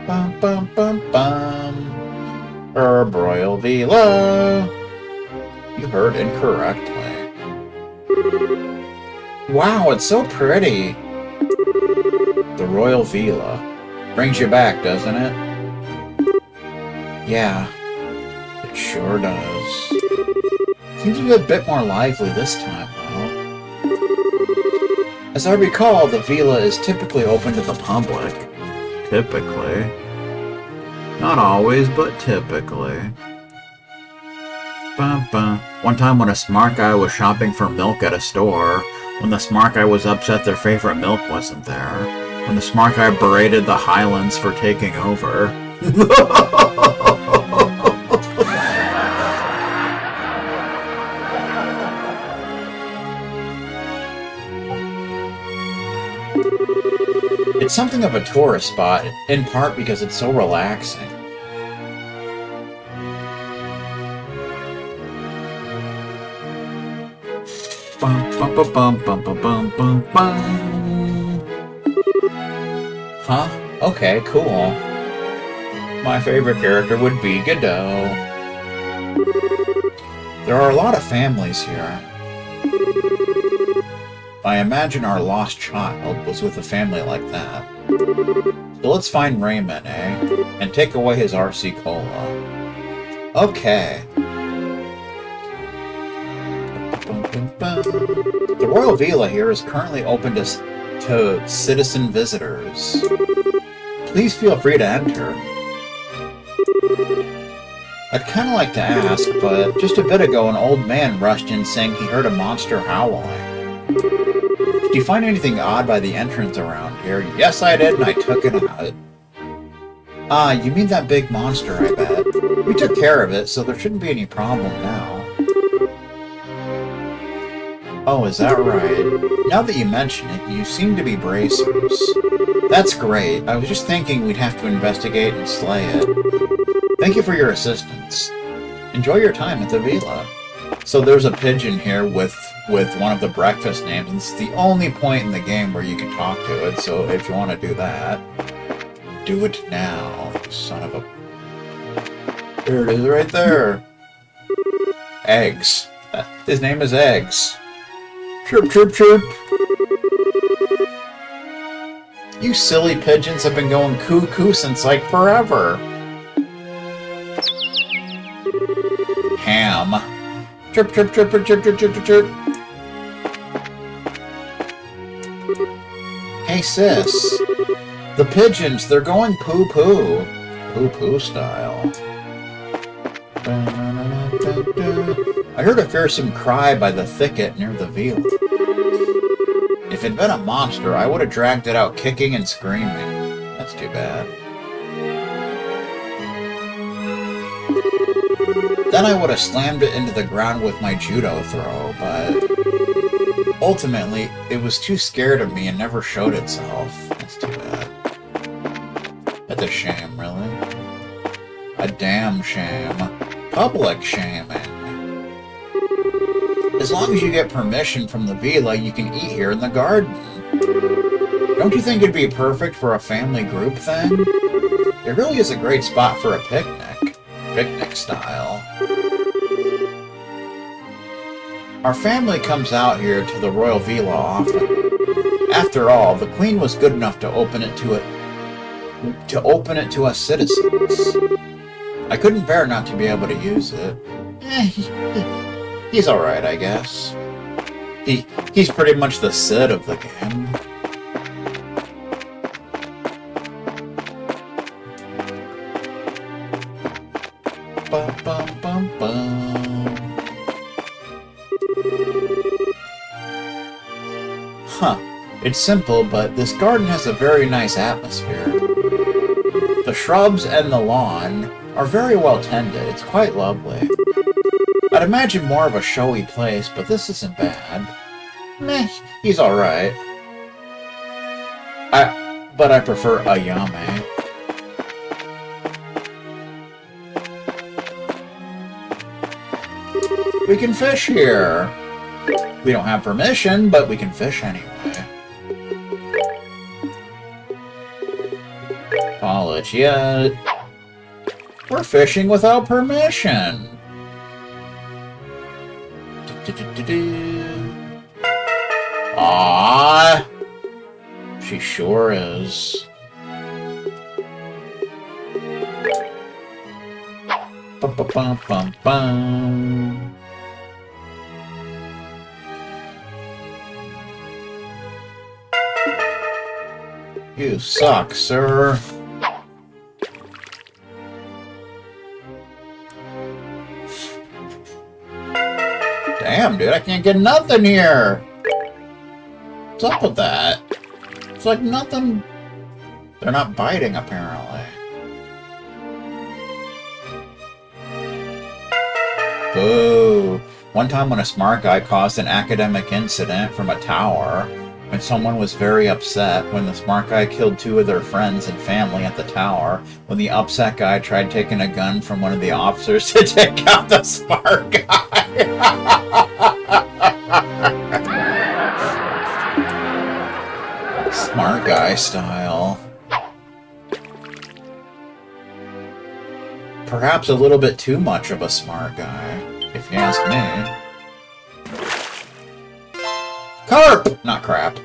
Bum bum bum bum. Herb Royal Villa. You heard incorrectly. Wow, it's so pretty. The Royal Villa. Brings you back, doesn't it? Yeah, it sure does. Seems to be a bit more lively this time, though. As I recall, the villa is typically open to the public. Typically. Not always, but typically. Bum. One time when a smart guy was shopping for milk at a store, when the smart guy was upset their favorite milk wasn't there, when the smart guy berated the Highlands for taking over. It's something of a tourist spot, in part because it's so relaxing. Huh? Okay, cool. My favorite character would be Godot. There are a lot of families here. I imagine our lost child was with a family like that. So let's find Raymond, eh? And take away his RC Cola. Okay. The Royal Villa here is currently open to citizen visitors. Please feel free to enter. I'd kind of like to ask, but just a bit ago an old man rushed in saying he heard a monster howling. Did you find anything odd by the entrance around here? Yes, I did, and I took it out. Ah, you mean that big monster, I bet. We took care of it, so there shouldn't be any problem now. Oh, is that right? Now that you mention it, you seem to be bracers. That's great. I was just thinking we'd have to investigate and slay it. Thank you for your assistance. Enjoy your time at the villa. So there's a pigeon here with one of the breakfast names, and this is the only point in the game where you can talk to it, so if you want to do that, do it now, you son of a... There it is right there. Eggs. His name is Eggs. Chirp, chirp, chirp. You silly pigeons have been going cuckoo since, like, forever. Ham. Chirp, chirp, chirp, chirp, chirp, chirp, chirp, chirp. Hey, sis. The pigeons, they're going poo-poo. Poo-poo style. I heard a fearsome cry by the thicket near the villa. If it'd been a monster, I would have dragged it out kicking and screaming. That's too bad. Then I would have slammed it into the ground with my judo throw, but ultimately, it was too scared of me and never showed itself. That's too bad. That's a shame, really. A damn shame. Public shaming. As long as you get permission from the villa, you can eat here in the garden. Don't you think it'd be perfect for a family group thing? It really is a great spot for a picnic. Picnic style. Our family comes out here to the Royal Villa often. After all, the Queen was good enough to open it to us citizens. I couldn't bear not to be able to use it. He's alright, I guess. He's pretty much the Sid of the game. Bum, bum, bum, bum. Huh. It's simple, but this garden has a very nice atmosphere. The shrubs and the lawn are very well tended. It's quite lovely. I'd imagine more of a showy place, but this isn't bad. Meh, he's alright. But I prefer Ayame. We can fish here. We don't have permission, but we can fish anyway. knowledge yet. We're fishing without permission. Aww. She sure is. Bum, bum, bum, bum, bum. You suck, sir. Damn, dude, I can't get nothing here. What's up with that? It's like nothing. They're not biting, apparently. Boo. One time when a smart guy caused an academic incident from a tower, when someone was very upset, when the smart guy killed 2 of their friends and family at the tower, when the upset guy tried taking a gun from one of the officers to take out the smart guy. Smart guy style. Perhaps a little bit too much of a smart guy, if you ask me. Carp! Not crap.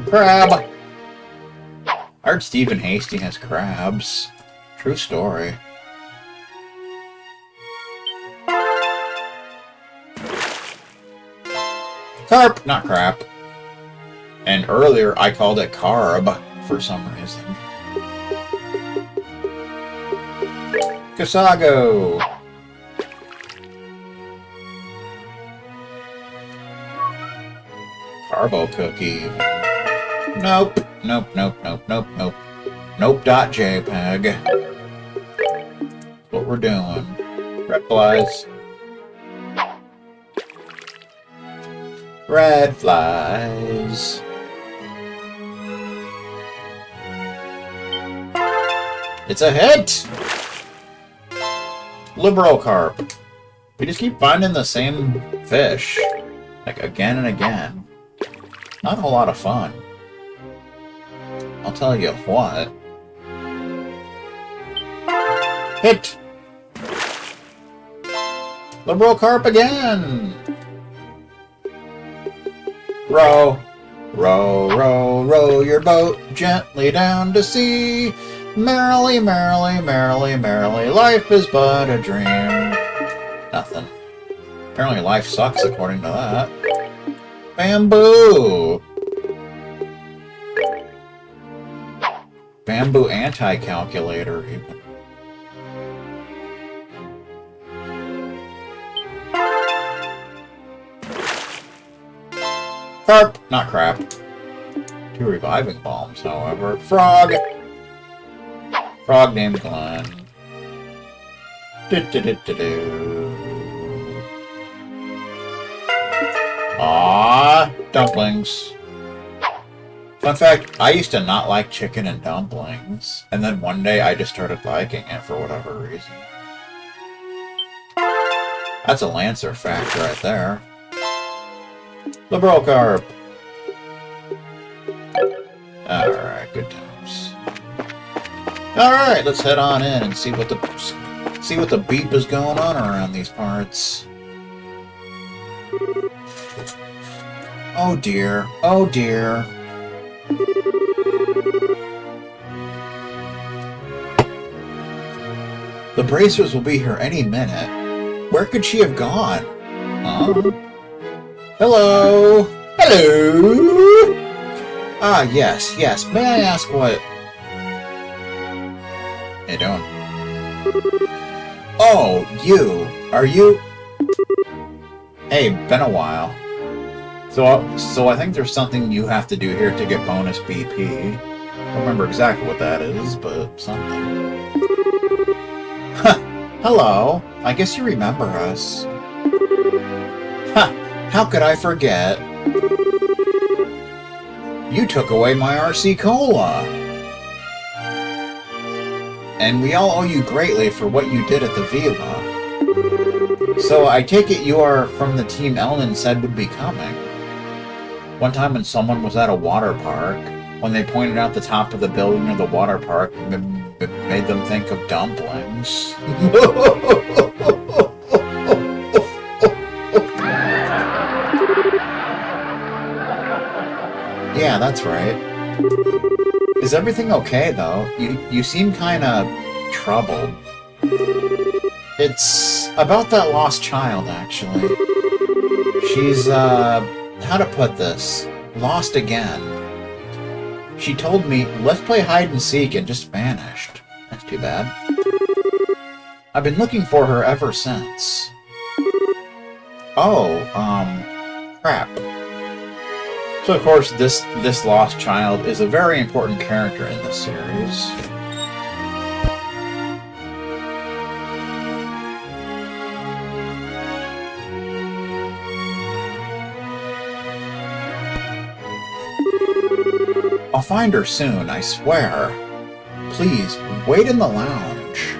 Crab! I heard Stephen Hasty has crabs. True story. Carp! Not crap. And earlier I called it carb for some reason. Kasago! Carbo cookie. Nope. Nope, nope, nope, nope, nope. Nope.jpg. That's what we're doing. Red flies. Red flies. It's a hit! Liberal carp. We just keep finding the same fish. Like, again and again. Not a whole lot of fun. I'll tell you what. Hit! Liberal carp again! Row, row, row, row your boat gently down to sea. Merrily, merrily, merrily, merrily, life is but a dream. Nothing. Apparently life sucks according to that. Bamboo! Bamboo anti-calculator, even. Carp! Not crap. 2 reviving bombs, however. Frog! Frog named Glenn. Do-do-do-do-do. Aww, dumplings. Fun fact, I used to not like chicken and dumplings, and then one day I just started liking it for whatever reason. That's a Lancer fact right there. Liberal carp. Alright, good times. Alright, let's head on in and see what the beep is going on around these parts. Oh dear. Oh dear. The bracers will be here any minute. Where could she have gone? Huh? Hello? Hello? Ah, yes, yes. May I ask what... Hey, don't. Oh, you. Are you... Hey, been a while. So I think there's something you have to do here to get bonus BP. I don't remember exactly what that is, but something. Huh. Hello. I guess you remember us. Huh. How could I forget? You took away my RC Cola. And we all owe you greatly for what you did at the Villa. So I take it you are from the team Elnan said would be coming. One time when someone was at a water park, when they pointed out the top of the building of the water park, it made them think of dumplings. Yeah, that's right. Is everything okay, though? You seem kinda troubled. It's about that lost child, actually. She's, how to put this? Lost again. She told me, let's play hide and seek, and just vanished. That's too bad. I've been looking for her ever since. Oh, crap. So of course, this lost child is a very important character in this series. I'll find her soon, I swear. Please, wait in the lounge.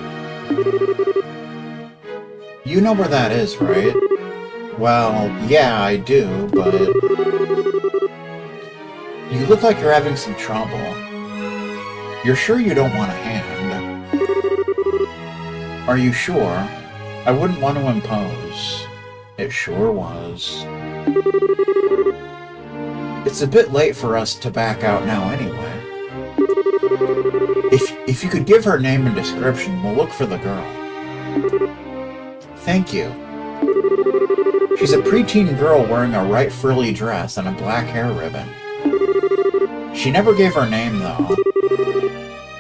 You know where that is, right? Well, yeah, I do, but... You look like you're having some trouble. You're sure you don't want a hand? Are you sure? I wouldn't want to impose. It sure was. It's a bit late for us to back out now anyway. If you could give her name and description, we'll look for the girl. Thank you. She's a preteen girl wearing a right frilly dress and a black hair ribbon. She never gave her name, though.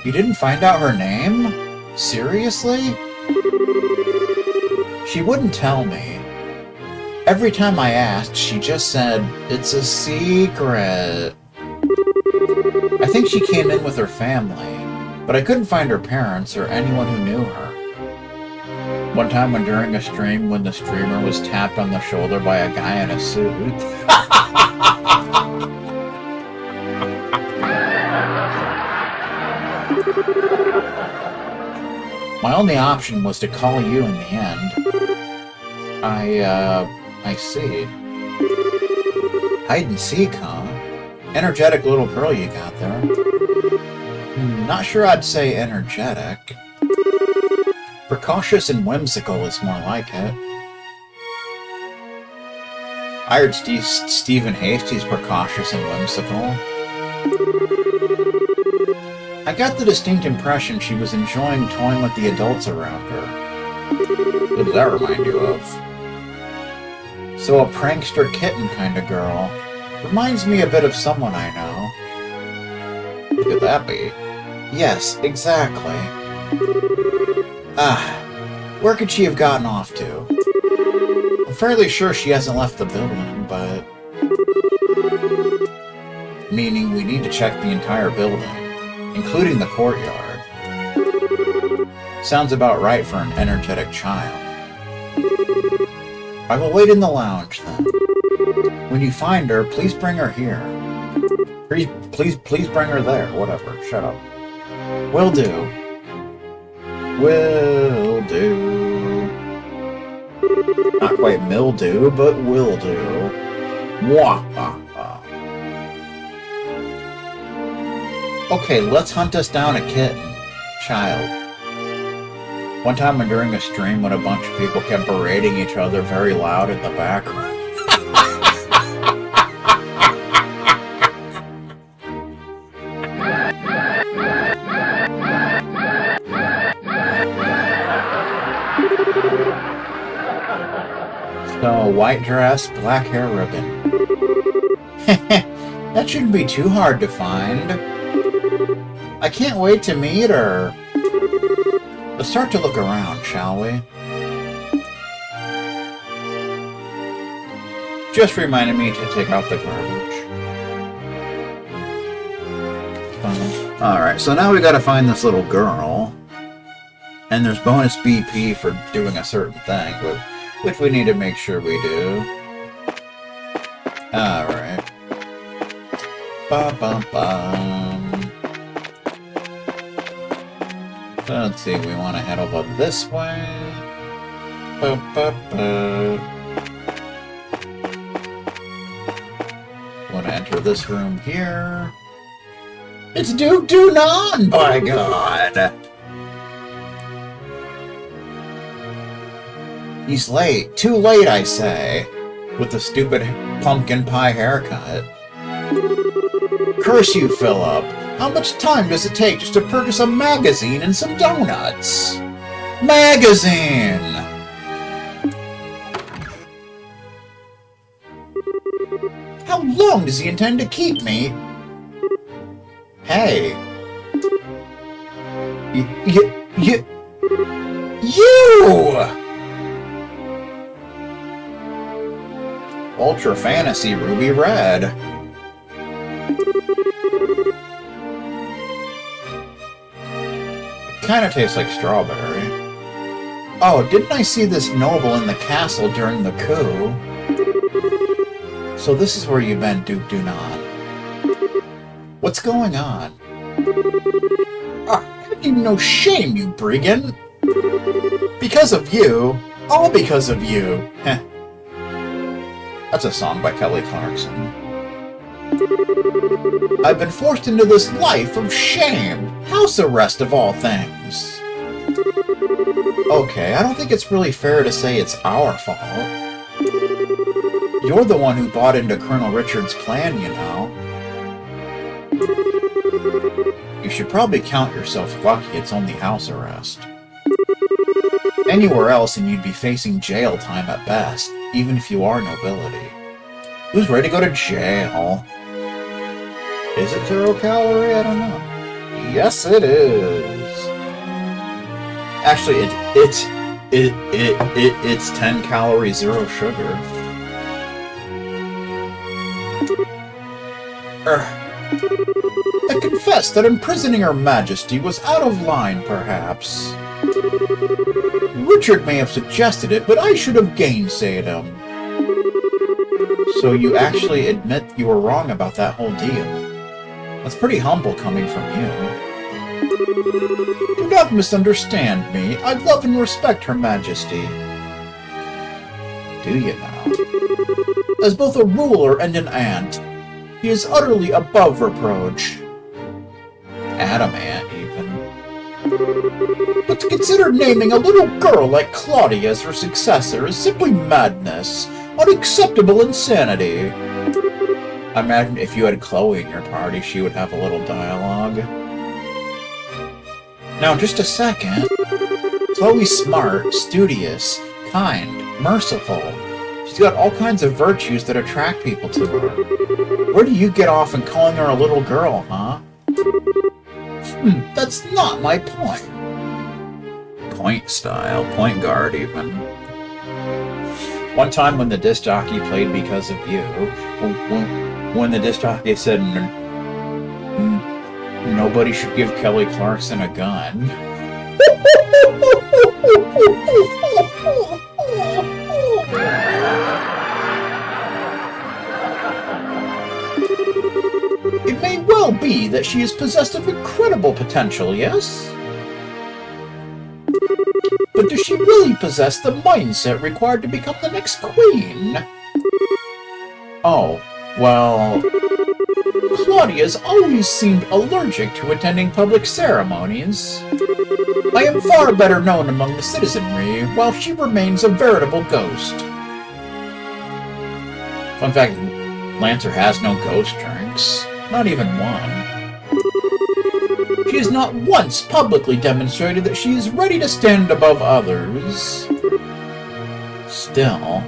You didn't find out her name? Seriously? She wouldn't tell me. Every time I asked, she just said, it's a secret. I think she came in with her family, but I couldn't find her parents or anyone who knew her. One time when during a stream when the streamer was tapped on the shoulder by a guy in a suit. My only option was to call you in the end. I see. Hide and seek, huh? Energetic little girl you got there. Not sure I'd say energetic. Precocious and whimsical is more like it. I heard Stephen Hasty's precocious and whimsical. I got the distinct impression she was enjoying toying with the adults around her. Who does that remind you of? So a prankster kitten kind of girl. Reminds me a bit of someone I know. Who could that be? Yes, exactly. Where could she have gotten off to? I'm fairly sure she hasn't left the building, but... Meaning we need to check the entire building, including the courtyard. Sounds about right for an energetic child. I will wait in the lounge, then. When you find her, please bring her here. Please bring her there. Whatever. Shut up. Will do. Will do. Not quite mildew, but will do. Mwah. Okay, let's hunt us down a kitten. Child. One time during a stream when a bunch of people kept berating each other very loud in the background. So, white dress, black hair ribbon. That shouldn't be too hard to find. I can't wait to meet her. Let's start to look around, shall we? Just reminded me to take out the garbage. Alright, so now we gotta find this little girl. And there's bonus BP for doing a certain thing, which we need to make sure we do. Alright. Ba-bum-bum. So let's see, we want to head over this way. Want to enter this room here? It's Dunan, by God! He's late. Too late, I say. With the stupid pumpkin pie haircut. Curse you, Philip. How much time does it take just to purchase a magazine and some donuts? Magazine! How long does he intend to keep me? Hey. You! Ultra Fantasy Ruby Red. It kind of tastes like strawberry. Oh, didn't I see this noble in the castle during the coup? So this is where you've been, Duke Dunan. What's going on? Have you no shame, you brigand? Because of you. All because of you. Heh. That's a song by Kelly Clarkson. I've been forced into this life of shame. House arrest of all things. Okay, I don't think it's really fair to say it's our fault. You're the one who bought into Colonel Richard's plan, you know. You should probably count yourself lucky it's only house arrest. Anywhere else and you'd be facing jail time at best, even if you are nobility. Who's ready to go to jail? Is it 0 calorie? I don't know. Yes, it is. Actually, it's 10 calorie, 0 sugar. I confess that imprisoning Her Majesty was out of line, perhaps. Richard may have suggested it, but I should have gainsaid him. So you actually admit you were wrong about that whole deal. That's pretty humble coming from you. Do not misunderstand me. I love and respect Her Majesty. Do you now? As both a ruler and an aunt, he is utterly above reproach. Adamant, even. But to consider naming a little girl like Claudia as her successor is simply madness. Unacceptable insanity. I imagine if you had Chloe in your party, she would have a little dialogue. Now, just a second. Chloe's smart, studious, kind, merciful. She's got all kinds of virtues that attract people to her. Where do you get off in calling her a little girl, huh? That's not my point. Point style, point guard even. One time when the disc jockey played Because of You, when the disc jockey said nobody should give Kelly Clarkson a gun. It may well be that she is possessed of incredible potential, yes? But does she really possess the mindset required to become the next queen? Oh, well... Claudia's always seemed allergic to attending public ceremonies. I am far better known among the citizenry, while she remains a veritable ghost. Fun fact, Lancer has no ghost drinks. Not even one. She has not once publicly demonstrated that she is ready to stand above others. Still...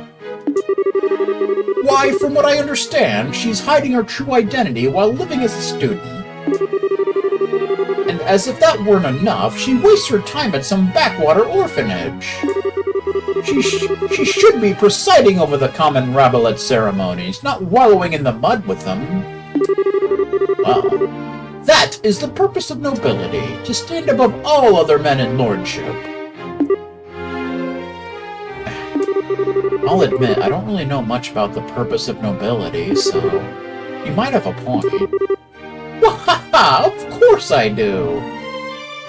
Why, from what I understand, she's hiding her true identity while living as a student. And as if that weren't enough, she wastes her time at some backwater orphanage. She should be presiding over the common Rabelais ceremonies, not wallowing in the mud with them. Well, that is the purpose of nobility, to stand above all other men in lordship. I'll admit, I don't really know much about the purpose of nobility, so you might have a point. Wahaha! Of course I do!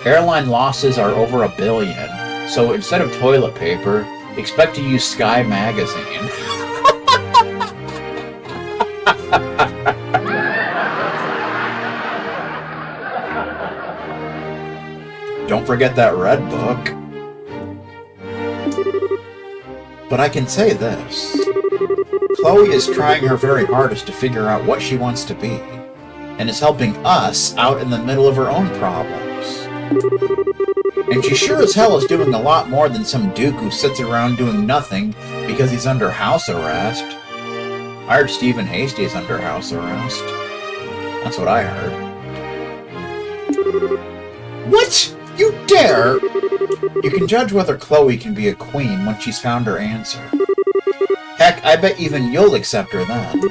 Airline losses are over $1 billion, so instead of toilet paper, Expect to use Sky Magazine. Don't forget that red book. But I can say this. Chloe is trying her very hardest to figure out what she wants to be, and is helping us out in the middle of her own problems. And she sure as hell is doing a lot more than some duke who sits around doing nothing because he's under house arrest. I heard Stephen Hasty is under house arrest. That's what I heard. What? You dare? You can judge whether Chloe can be a queen when she's found her answer. Heck, I bet even you'll accept her then.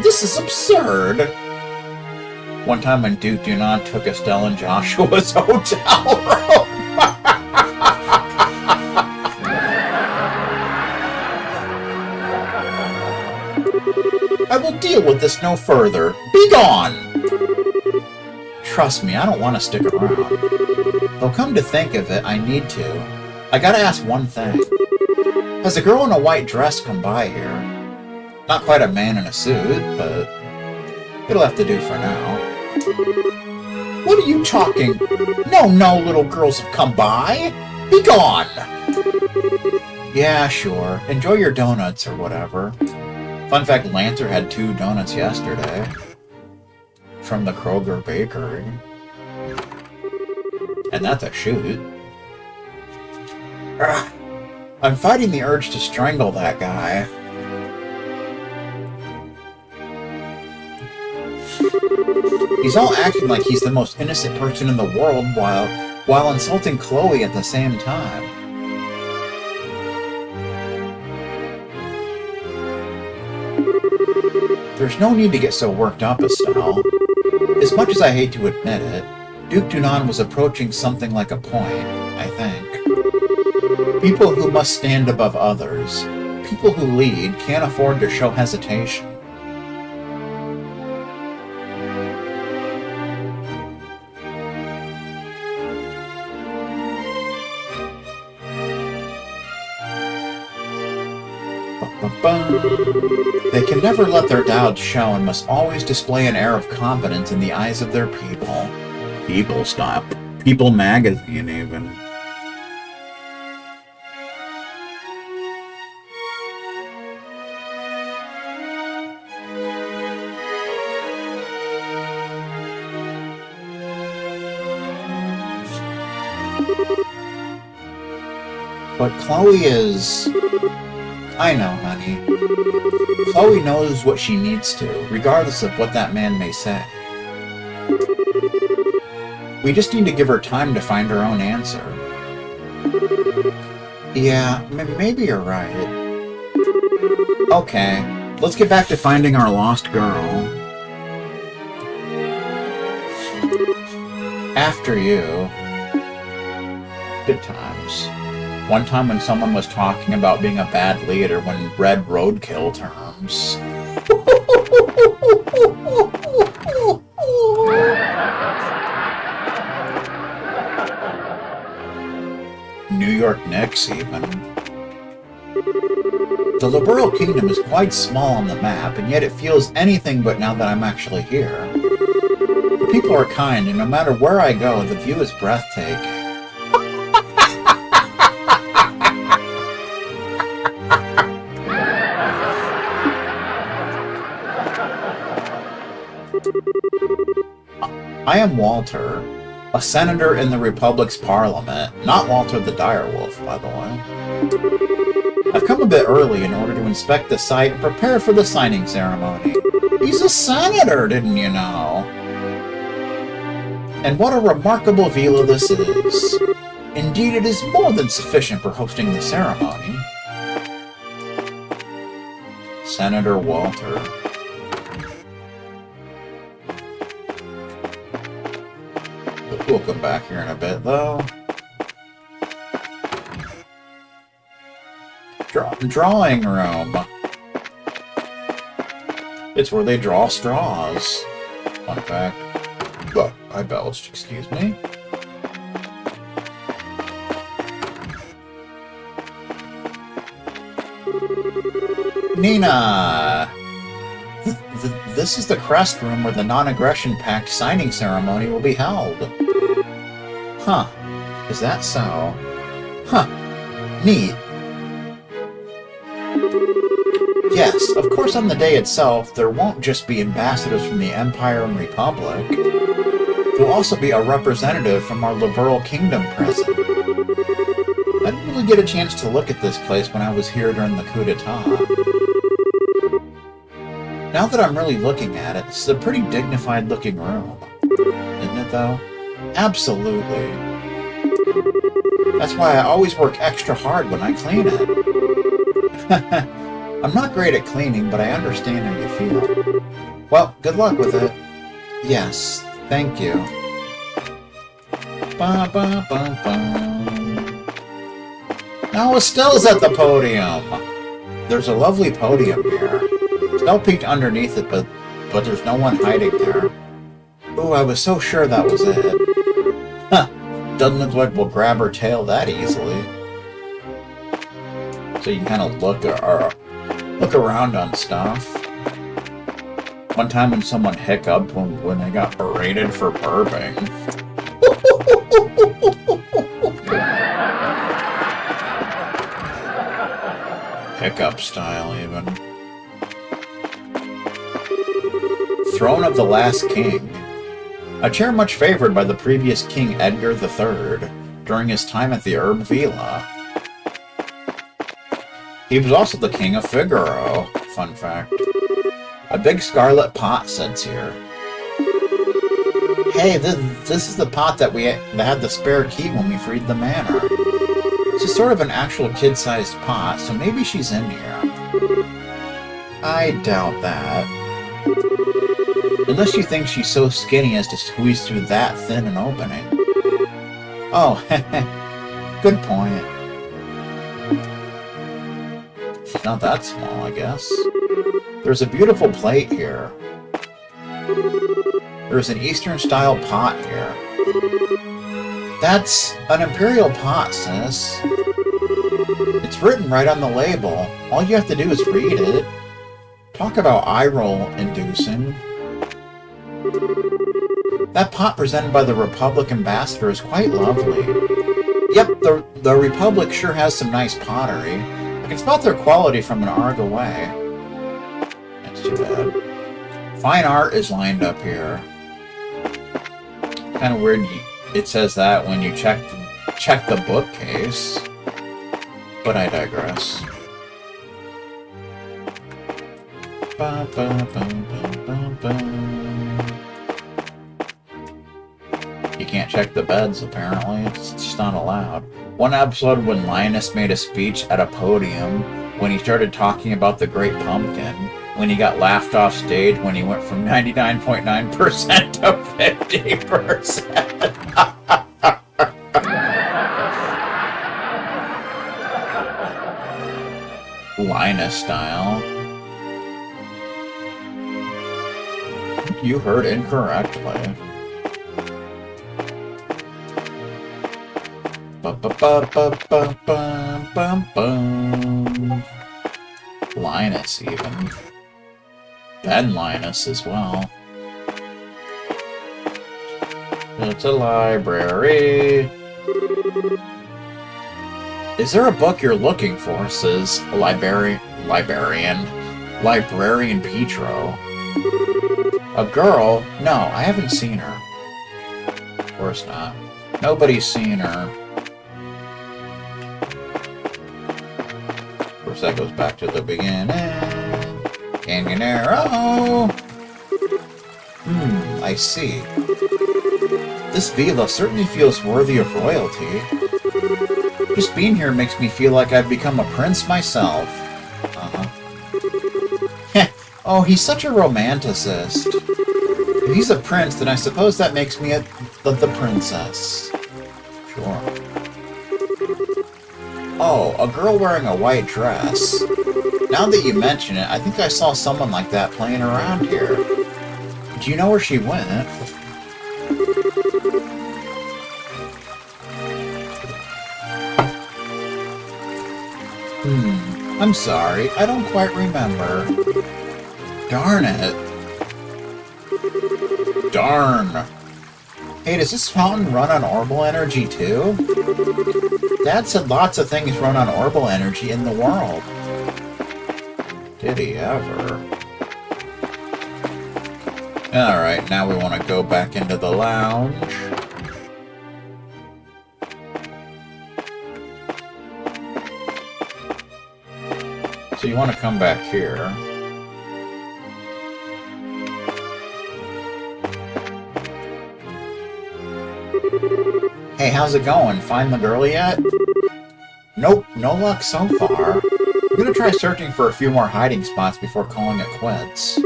This is absurd. One time when Duke Dunan took Estelle and Joshua's hotel room. I will deal with this no further. Be gone! Trust me, I don't want to stick around. Though come to think of it, I need to. I gotta ask one thing. Has a girl in a white dress come by here? Not quite a man in a suit, but it'll have to do for now. What are you talking? No, little girls have come by. Be gone! Yeah, sure. Enjoy your donuts or whatever. Fun fact, Lancer had 2 donuts yesterday. From the Kroger Bakery. And that's a shoot. Ugh. I'm fighting the urge to strangle that guy. He's all acting like he's the most innocent person in the world while insulting Chloe at the same time. There's no need to get so worked up, Estelle. As much as I hate to admit it, Duke Dunan was approaching something like a point, I think. People who must stand above others, people who lead, can't afford to show hesitation. They can never let their doubts show and must always display an air of competence in the eyes of their people. People, stop. People magazine, even. But Chloe is... I know, honey. Chloe knows what she needs to, regardless of what that man may say. We just need to give her time to find her own answer. Yeah, maybe you're right. Okay, let's get back to finding our lost girl. After you. Good times. One time when someone was talking about being a bad leader when read roadkill terms. New York Knicks, even. The Liberal Kingdom is quite small on the map, and yet it feels anything but now that I'm actually here. The people are kind, and no matter where I go, the view is breathtaking. I am Walter, a senator in the Republic's parliament, not Walter the Direwolf, by the way. I've come a bit early in order to inspect the site and prepare for the signing ceremony. He's a senator, didn't you know? And what a remarkable villa this is. Indeed, it is more than sufficient for hosting the ceremony. Senator Walter. We'll come back here in a bit, though. Drawing room. It's where they draw straws. Fun fact. But I belched, excuse me. Nina! This is the crest room where the non-aggression pact signing ceremony will be held. Huh. Is that so? Huh. Neat. Yes, of course on the day itself, there won't just be ambassadors from the Empire and Republic. There will also be a representative from our liberal kingdom present. I didn't really get a chance to look at this place when I was here during the coup d'etat. Now that I'm really looking at it, this is a pretty dignified looking room. Isn't it though? Absolutely. That's why I always work extra hard when I clean it. I'm not great at cleaning, but I understand how you feel. Well, good luck with it. Yes, thank you. Ba, ba, ba, ba. Now Estelle's at the podium. There's a lovely podium here. Estelle peeked underneath it, but there's no one hiding there. Ooh, I was so sure that was it. Huh. Doesn't look like we'll grab her tail that easily. So you can kind of look around on stuff. One time when someone hiccuped when they got berated for burping. Hiccup style, even. Throne of the Last King. A chair much favored by the previous King Edgar III during his time at the Erbe Villa. He was also the King of Figaro, fun fact. A big scarlet pot sits here. Hey, this is the pot that had the spare key when we freed the manor. This is sort of an actual kid-sized pot, so maybe she's in here. I doubt that. Unless you think she's so skinny as to squeeze through that thin an opening. Oh, good point. She's not that small, I guess. There's a beautiful plate here. There's an Eastern-style pot here. That's an imperial pot, sis. It's written right on the label. All you have to do is read it. Talk about eye-roll inducing. That pot presented by the Republic ambassador is quite lovely. Yep, the Republic sure has some nice pottery. I can spot their quality from an arc away. That's too bad. Fine art is lined up here. Kind of weird it says that when you check the bookcase. But I digress. Ba, ba, ba, ba, ba, ba. You can't check the beds, apparently. It's just not allowed. One episode when Linus made a speech at a podium when he started talking about the Great Pumpkin, when he got laughed off stage when he went from 99.9% to 50%. Linus style. You heard incorrectly. Linus, even. Ben Linus as well. It's a library. Is there a book you're looking for? Says Librarian Petro. A girl? No, I haven't seen her. Of course not. Nobody's seen her. Of course, that goes back to the beginning. Canyonero! I see. This villa certainly feels worthy of royalty. Just being here makes me feel like I've become a prince myself. Oh, he's such a romanticist. If he's a prince, then I suppose that makes me the princess. Sure. Oh, a girl wearing a white dress. Now that you mention it, I think I saw someone like that playing around here. Do you know where she went? I'm I'm sorry, I don't quite remember. Darn it. Darn. Hey, does this fountain run on orbital energy too? Dad said lots of things run on orbital energy in the world. Did he ever? Alright, now we want to go back into the lounge. So you want to come back here. Hey, how's it going? Find the girl yet? Nope, no luck so far. I'm gonna try searching for a few more hiding spots before calling it quits.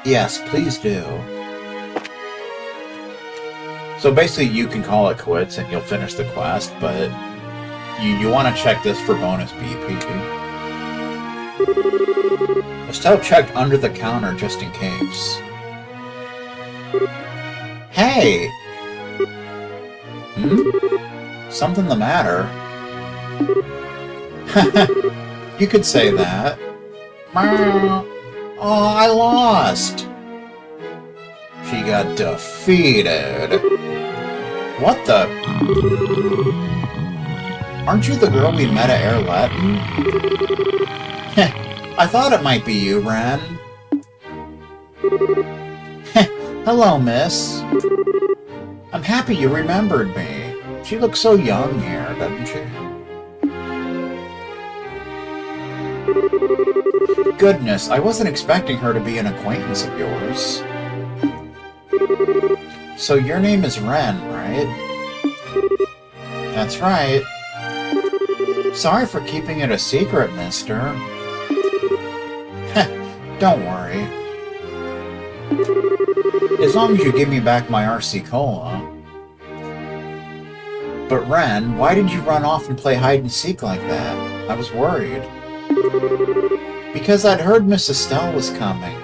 Yes, please do. So basically you can call it quits and you'll finish the quest, but you want to check this for bonus BP. Estelle checked under the counter just in case. Hey! Something the matter? You could say that. Oh, I lost! She got defeated. What the? Aren't you the girl we met at Erbe? I thought it might be you, Ren. Hello, miss. I'm happy you remembered me. She looks so young here, doesn't she? Goodness, I wasn't expecting her to be an acquaintance of yours. So your name is Ren, right? That's right. Sorry for keeping it a secret, mister. Don't worry. As long as you give me back my RC Cola. But Ren, why did you run off and play hide-and-seek like that? I was worried. Because I'd heard Miss Estelle was coming.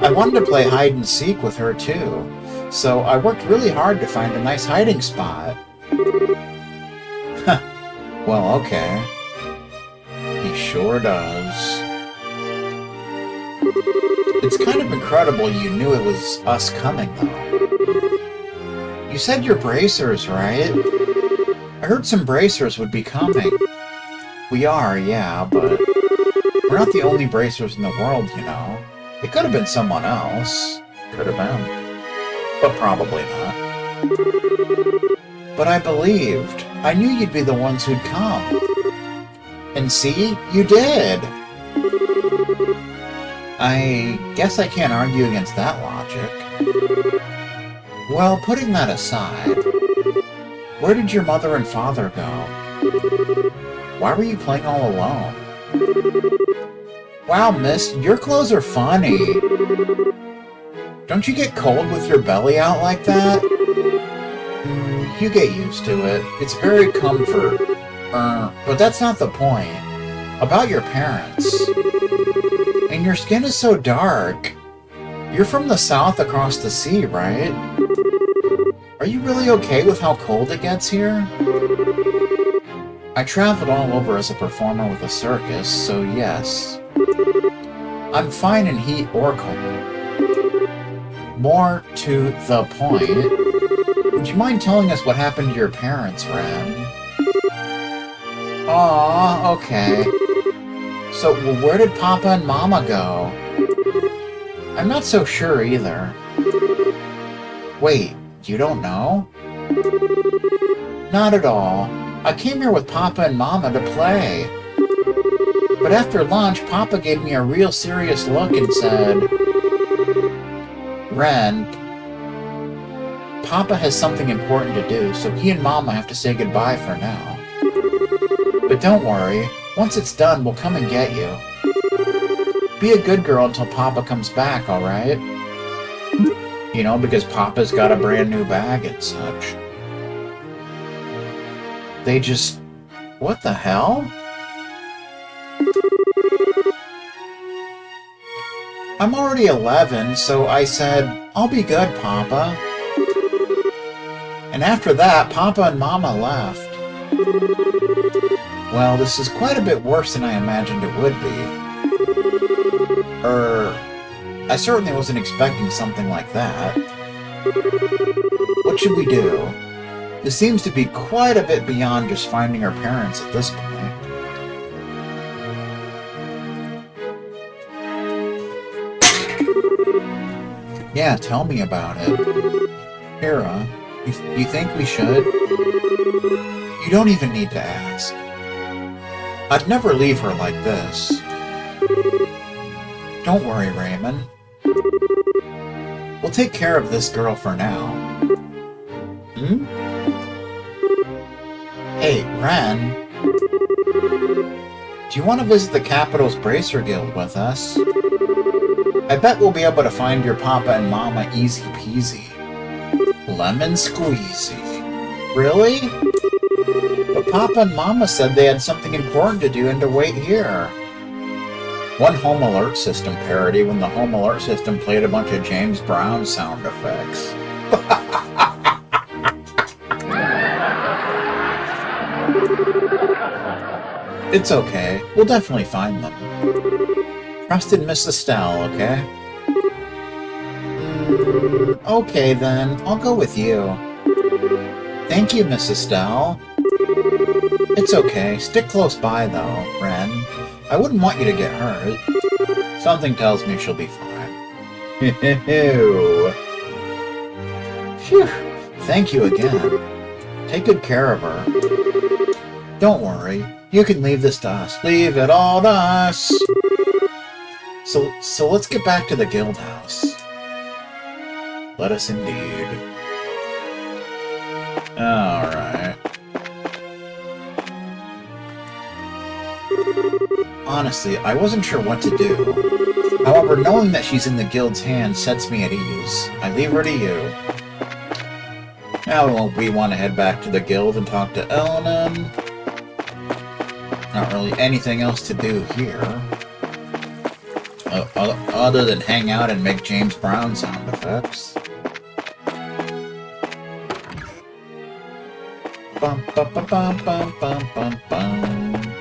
I wanted to play hide-and-seek with her too, so I worked really hard to find a nice hiding spot. Well, okay. He sure does. It's kind of incredible you knew it was us coming, though. You said you're bracers, right? I heard some bracers would be coming. We are, yeah, but we're not the only bracers in the world, you know. It could have been someone else. Could have been. But probably not. But I believed. I knew you'd be the ones who'd come. And see? You did! I guess I can't argue against that logic. Well, putting that aside, where did your mother and father go? Why were you playing all alone? Wow, miss, your clothes are funny. Don't you get cold with your belly out like that? You get used to it. It's very comfort. But that's not the point. About your parents. And your skin is so dark. You're from the south across the sea, right? Are you really okay with how cold it gets here? I traveled all over as a performer with a circus, so yes. I'm fine in heat or cold. More to the point, would you mind telling us what happened to your parents, Ren? Aw, okay. So, where did Papa and Mama go? I'm not so sure either. Wait, you don't know? Not at all. I came here with Papa and Mama to play. But after lunch, Papa gave me a real serious look and said, Ren, Papa has something important to do, so he and Mama have to say goodbye for now. But don't worry, once it's done, we'll come and get you. Be a good girl until Papa comes back, alright? You know, because Papa's got a brand new bag and such. They just... What the hell? I'm already 11, so I said, I'll be good, Papa. And after that, Papa and Mama left. Well, this is quite a bit worse than I imagined it would be. I certainly wasn't expecting something like that. What should we do? This seems to be quite a bit beyond just finding our parents at this point. Yeah, tell me about it. Hera, you think we should? You don't even need to ask. I'd never leave her like this. Don't worry, Raymond. We'll take care of this girl for now. Hmm? Hey, Ren. Do you want to visit the Capital's Bracer Guild with us? I bet we'll be able to find your papa and mama easy peasy. Lemon squeezy. Really? But Papa and Mama said they had something important to do and to wait here. One Home Alert System parody when the Home Alert System played a bunch of James Brown sound effects. It's okay. We'll definitely find them. Trust in Miss Estelle, okay? Okay then. I'll go with you. Thank you, Miss Estelle. It's okay. Stick close by, though, Ren. I wouldn't want you to get hurt. Something tells me she'll be fine. Phew. Thank you again. Take good care of her. Don't worry. You can leave this to us. Leave it all to us. So let's get back to the guild house. Let us indeed. Alright. Honestly, I wasn't sure what to do. However, knowing that she's in the guild's hands sets me at ease. I leave her to you. Now, won't we want to head back to the guild and talk to Elenan? Not really anything else to do here. Other than hang out and make James Brown sound effects. Bum, bum, bum, bum, bum, bum, bum, bum.